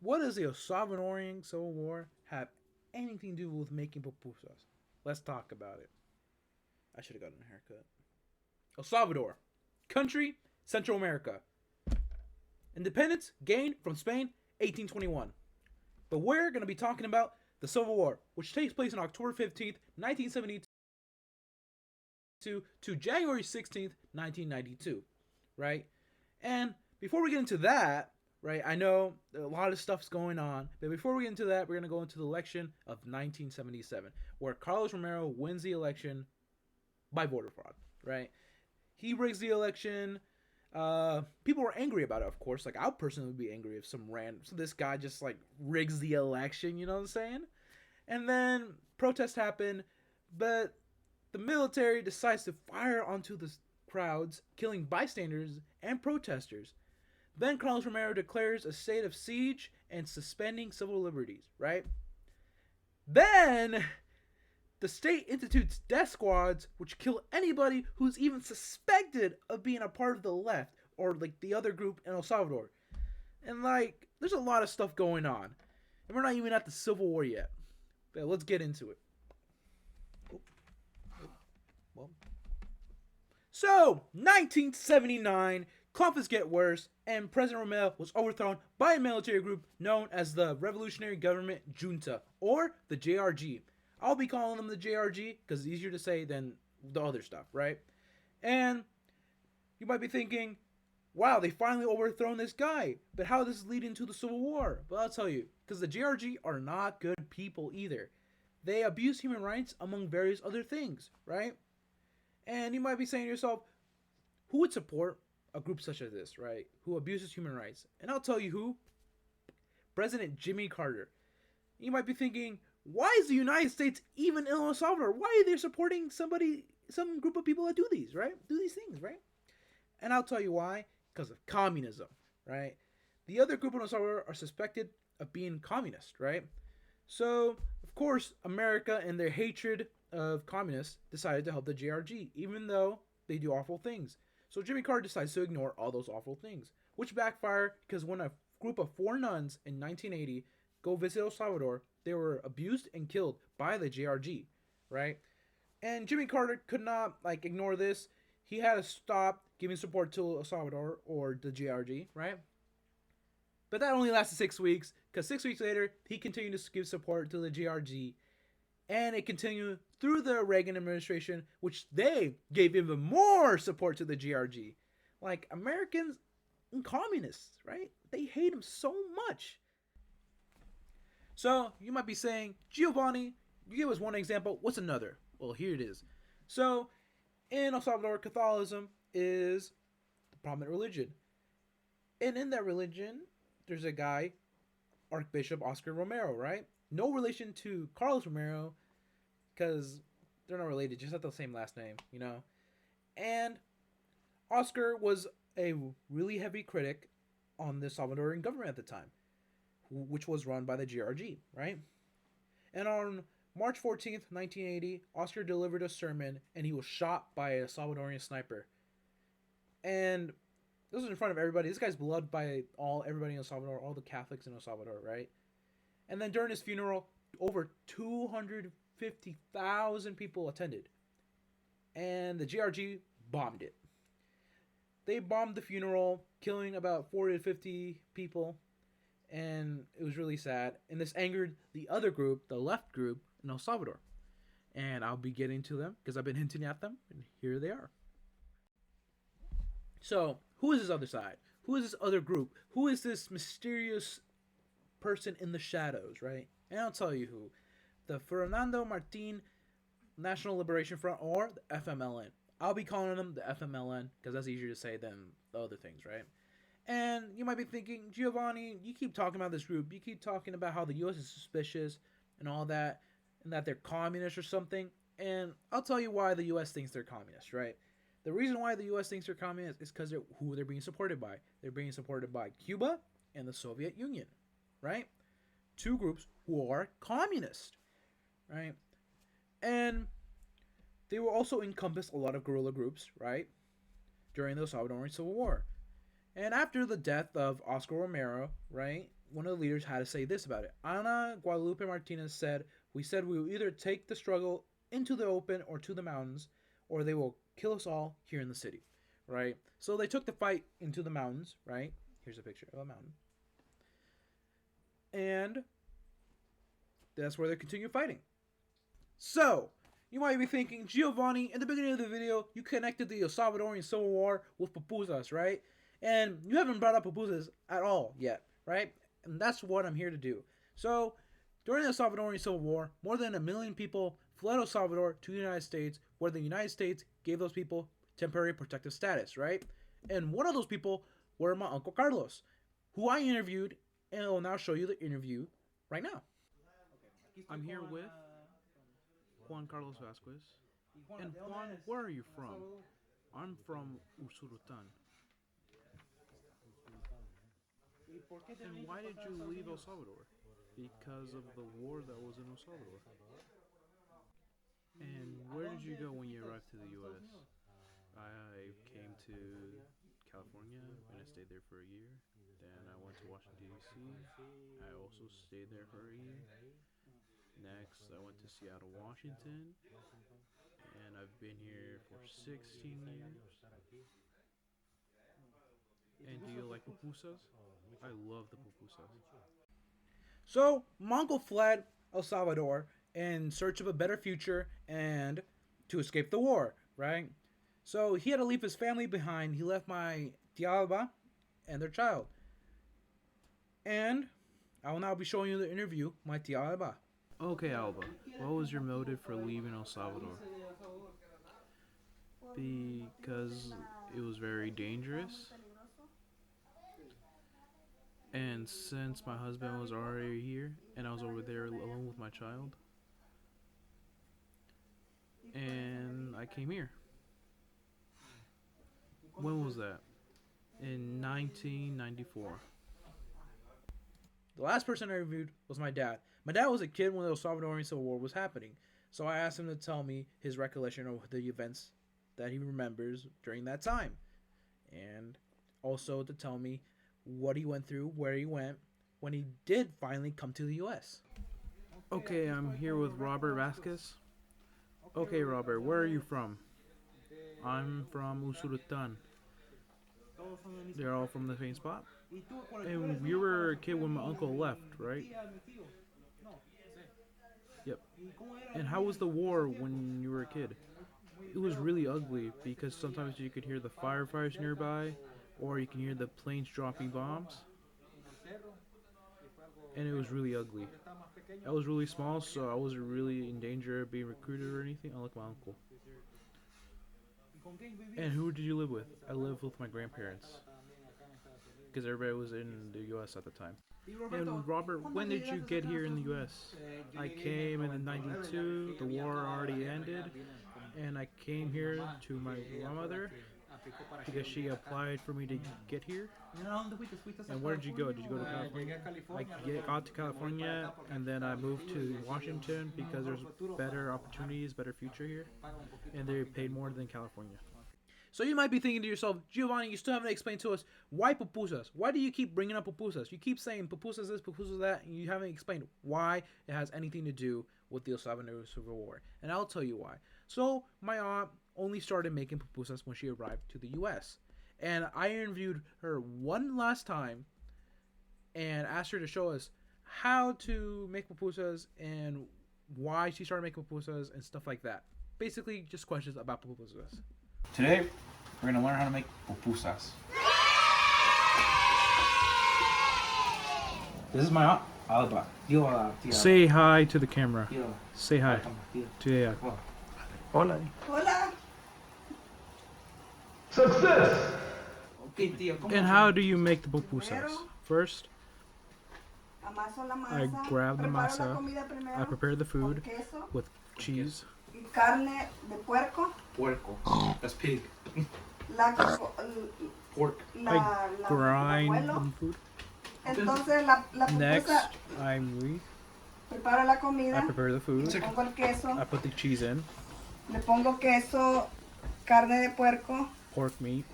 What does the Salvadorian Civil War have anything to do with making pupusas? Let's talk about it. I should have gotten a haircut. El Salvador, country, Central America. Independence gained from Spain, 1821. But we're going to be talking about the Civil War, which takes place on October 15th, 1972 to January 16th, 1992, right? And before we get into that, right, I know a lot of stuff's going on, but before we get into that, we're going to go into the election of 1977, where Carlos Romero wins the election by voter fraud, right? He rigs the election. People were angry about it, of course. Like, I personally would be angry if so this guy just like rigs the election, you know what I'm saying? And then protests happen, but the military decides to fire onto the crowds, killing bystanders and protesters. Then Carlos Romero declares a state of siege and suspending civil liberties, right? Then the state institutes death squads which kill anybody who's even suspected of being a part of the left or like the other group in El Salvador. And like, there's a lot of stuff going on. And we're not even at the Civil War yet. But let's get into it. Well. So, 1979, conflicts get worse, and President Romero was overthrown by a military group known as the Revolutionary Government Junta, or the JRG. I'll be calling them the JRG because it's easier to say than the other stuff, right? And you might be thinking, wow, they finally overthrown this guy. But how does this lead into the Civil War? But I'll tell you, because the JRG are not good people either. They abuse human rights among various other things, right? And you might be saying to yourself, who would support a group such as this, right? Who abuses human rights? And I'll tell you who. President Jimmy Carter. You might be thinking, why is the United States even in El Salvador? Why are they supporting some group of people that do these, right? Do these things, right? And I'll tell you why. Because of communism, right? The other group in El Salvador are suspected of being communist, right? So, of course, America and their hatred of communists decided to help the JRG, even though they do awful things. So Jimmy Carter decides to ignore all those awful things, which backfire because when a group of 4 nuns in 1980 go visit El Salvador, they were abused and killed by the JRG, right? And Jimmy Carter could not like ignore this. He had to stop giving support to El Salvador or the JRG, right? But that only lasted 6 weeks, because 6 weeks later, he continued to give support to the JRG. And it continued through the Reagan administration, which they gave even more support to the JRG. Like, Americans and communists, right? They hate him so much. So, you might be saying, Giovanni, you gave us one example. What's another? Well, here it is. So, in El Salvador, Catholicism is the prominent religion. And in that religion, there's a guy, Archbishop Oscar Romero, right? No relation to Carlos Romero, because they're not related, just have the same last name, you know? And Oscar was a really heavy critic on the Salvadoran government at the time, which was run by the GRG, right? And on March 14th, 1980, Oscar delivered a sermon and he was shot by a Salvadorian sniper. And this was in front of everybody. This guy's beloved by everybody in El Salvador, all the Catholics in El Salvador, right? And then during his funeral, over 250,000 people attended. And the GRG bombed it. They bombed the funeral, killing about 40 to 50 people. And it was really sad. And this angered the other group, the left group in El Salvador. And I'll be getting to them because I've been hinting at them. And here they are. So, who is this other side? Who is this other group? Who is this mysterious person in the shadows, right? And I'll tell you who. The Fernando Martin National Liberation Front, or the FMLN. I'll be calling them the FMLN because that's easier to say than the other things, right? And you might be thinking, Giovanni, you keep talking about this group. You keep talking about how the U.S. is suspicious and all that, and that they're communist or something. And I'll tell you why the U.S. thinks they're communist, right? The reason why the U.S. thinks they're communist is because who they're being supported by. They're being supported by Cuba and the Soviet Union, right? Two groups who are communist, right? And they will also encompass a lot of guerrilla groups, right? During the Salvadoran Civil War. And after the death of Oscar Romero, right? one of the leaders had to say this about it. Ana Guadalupe Martinez said, "We said we will either take the struggle into the open or to the mountains, or they will kill us all here in the city." Right? So they took the fight into the mountains, right? Here's a picture of a mountain. And that's where they continue fighting. So, you might be thinking, Giovanni, in the beginning of the video, you connected the El Salvadorian Civil War with Pupusas, right? And you haven't brought up Pupusas at all yet, right? And that's what I'm here to do. So, during the Salvadorian Civil War, more than 1 million people fled El Salvador to the United States, where the United States gave those people temporary protective status, right? And one of those people were my Uncle Carlos, who I interviewed, and I will now show you the interview right now. I'm here with Juan Carlos Vasquez. And Juan, where are you from? I'm from Usulután. And why did you leave El Salvador? Because of the war that was in El Salvador. And where did you go when you arrived to the U.S.? I came to California and I stayed there for a year. Then I went to Washington, D.C. I also stayed there for a year. Next, I went to Seattle, Washington, and I've been here for 16 years. And do you like pupusas? I love the pupusas. So, my uncle fled El Salvador in search of a better future and to escape the war, right? So, he had to leave his family behind. He left my tia Alba and their child. And I will now be showing you the interview with my tia Alba. Okay, Alba, what was your motive for leaving El Salvador? Because it was very dangerous. And since my husband was already here, and I was over there alone with my child, and I came here. When was that? In 1994. The last person I interviewed was my dad. My dad was a kid when the El Salvadorian Civil War was happening, so I asked him to tell me his recollection of the events that he remembers during that time, and also to tell me what he went through, where he went, when he did finally come to the U.S. Okay, I'm here with Robert Vasquez. Okay, Robert, where are you from? I'm from Usulután. They're all from the same spot? And you were a kid when my uncle left, right? Yep. And how was the war when you were a kid? It was really ugly because sometimes you could hear the firefighters nearby, or you can hear the planes dropping bombs. And it was really ugly. I was really small, so I wasn't really in danger of being recruited or anything, unlike my uncle. And who did you live with? I lived with my grandparents, because everybody was in the U.S. at the time. And Robert, when did you get here in the U.S.? I came in 92, the war already ended, and I came here to my grandmother because she applied for me to get here. And where did you go? Did you go to California? I got to California, and then I moved to Washington because there's better opportunities, better future here, and they paid more than California. So you might be thinking to yourself, Giovanni, you still haven't explained to us why pupusas. Why do you keep bringing up pupusas? You keep saying pupusas this, pupusas that, and you haven't explained why it has anything to do with the El Salvador Civil War. And I'll tell you why. So my aunt only started making pupusas when she arrived to the U.S. And I interviewed her one last time and asked her to show us how to make pupusas and why she started making pupusas and stuff like that. Basically, just questions about pupusas. Today, we're going to learn how to make pupusas. This is my aunt, Alba. Say hi to the camera. Say hi. To Hola. Hola. Success! And how do you make the pupusas? First, Amaso la I masa. grab the Preparo la masa. comida primero I prepare the food con queso with cheese. y carne de puerco. Puerco. That's pig. La, co- Pork. la, I la, grind la the food. Entonces la Next, pupusa, preparo la I comida. prepare the food. Le pongo el queso. I put the cheese in, Le pongo queso, carne de puerco. pork meat.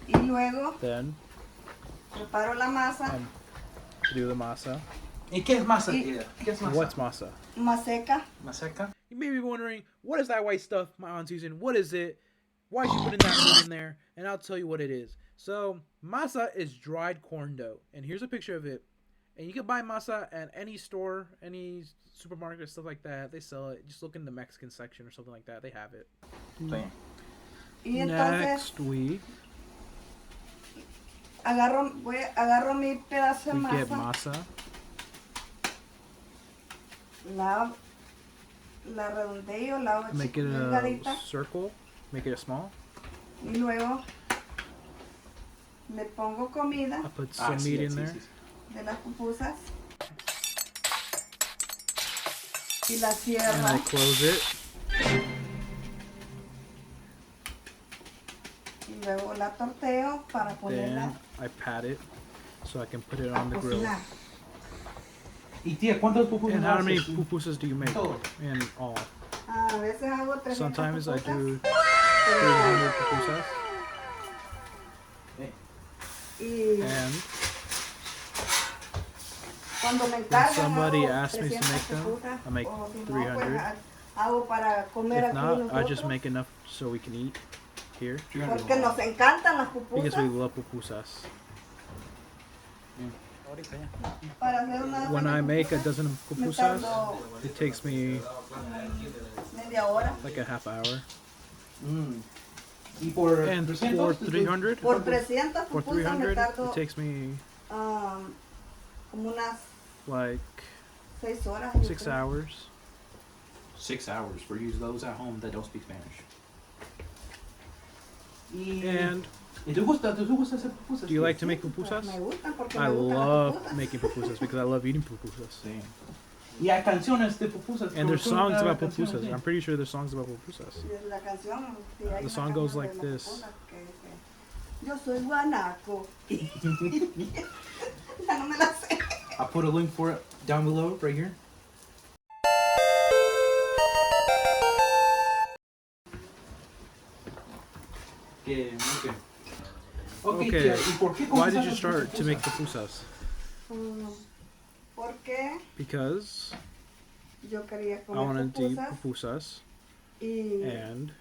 Y luego Then preparo la masa. to do the masa. ¿Y qué es masa, Y- tía? ¿Qué es masa? What's masa? Maseca. Maseca? You may be wondering, what is that white stuff my aunt's using? What is it? Why is she putting that food in there? And I'll tell you what it is. So, masa is dried corn dough. And here's a picture of it. And you can buy masa at any store, any supermarket, stuff like that. They sell it. Just look in the Mexican section or something like that. They have it. Sí. Y entonces Next, we agarro mi pedazo de get masa, masa. la redondeo, la hago Make it a delgadita circle. Make it a small. y luego le pongo comida I put some meat in there. de las pupusas y la And cierro I close it. y luego la torteo para ponerla Then I pat it so I can put it on a the grill. cocinar. ¿Y tía, cuántos pupusas And how many haces? pupusas do you make Todo. in all? A veces hago 300 Sometimes I pupusas, do pero- 300 pupusas. y And cuando me when encargan somebody hago asks me to 300 make them, pupusas, I make o si no, 300. pues, hago para comer if aquí not, I nosotros, just make enough so we can eat here. porque nos encantan las Because pupusas. we love pupusas. Para hacer una When I make a pupusa, dozen of me pupusas, tardo it takes me media hora. like a half hour. Mm. ¿Y por And 300? for 300, Por 300 for pupusas me 300, tardo it takes me como unas like 6 horas. yo 6 creo. hours. 6 hours for you those at home that don't speak Spanish. And ¿Y te gusta hacer pupusas? do you like to tía? make pupusas? Me gustan porque I me gustan las love pupusas. making pupusas because I love eating pupusas. Sí. Y hay canciones de pupusas. And there's ¿Tú songs sabes about canciones, pupusas. sí? I'm pretty sure there's songs about pupusas. Y la canción, sí, hay The una song goes canción like de las this. pupusas que dice, yo soy guanaco. Ya no me la sé. I'll put a link for it down below, right here. Okay. Okay, tía, ¿y por qué why did comenzaste you tus start to make pupusas? pupusas? Porque Because yo quería I comer wanted to eat pupusas pupusas, y, and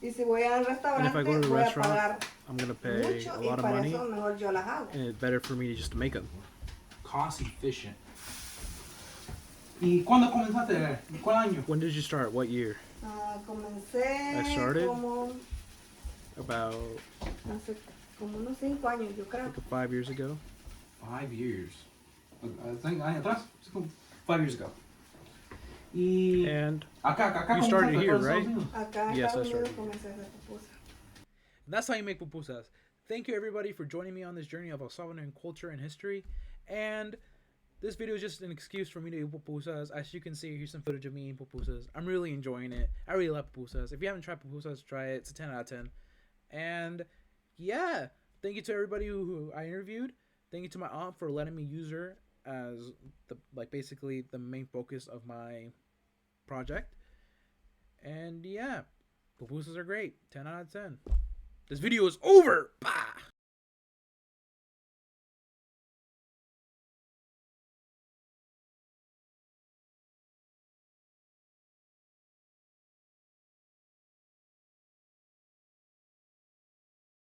y si voy al restaurante go to the voy a restaurant, pagar I'm gonna pay mucho a y lot of para money, eso mejor yo las hago. and it's better for me just to make them. Cost efficient. ¿Y cuándo comenzaste? ¿Cuál año? When did you start? What year? Comencé I started como, About hace como unos 5 años, yo creo. like 5 years ago. 5 years. I think años atrás. 5 years ago. Y And acá you started comenzaste, here, acá en right? Estados Unidos. Acá en Yes, Estados I Unidos started. comencé a hacer pupusas. that's how you make pupusas. Thank you everybody for joining me on this journey of El Salvadoran culture and history. And this video is just an excuse for me to eat pupusas. As you can see, here's some footage of me eating pupusas. I'm really enjoying it. I really love pupusas. If you haven't tried pupusas, try it. It's a 10 out of 10. And yeah, thank you to everybody who I interviewed. Thank you to my aunt for letting me use her as basically the main focus of my project. And yeah, pupusas are great. 10 out of 10. This video is over. Bah!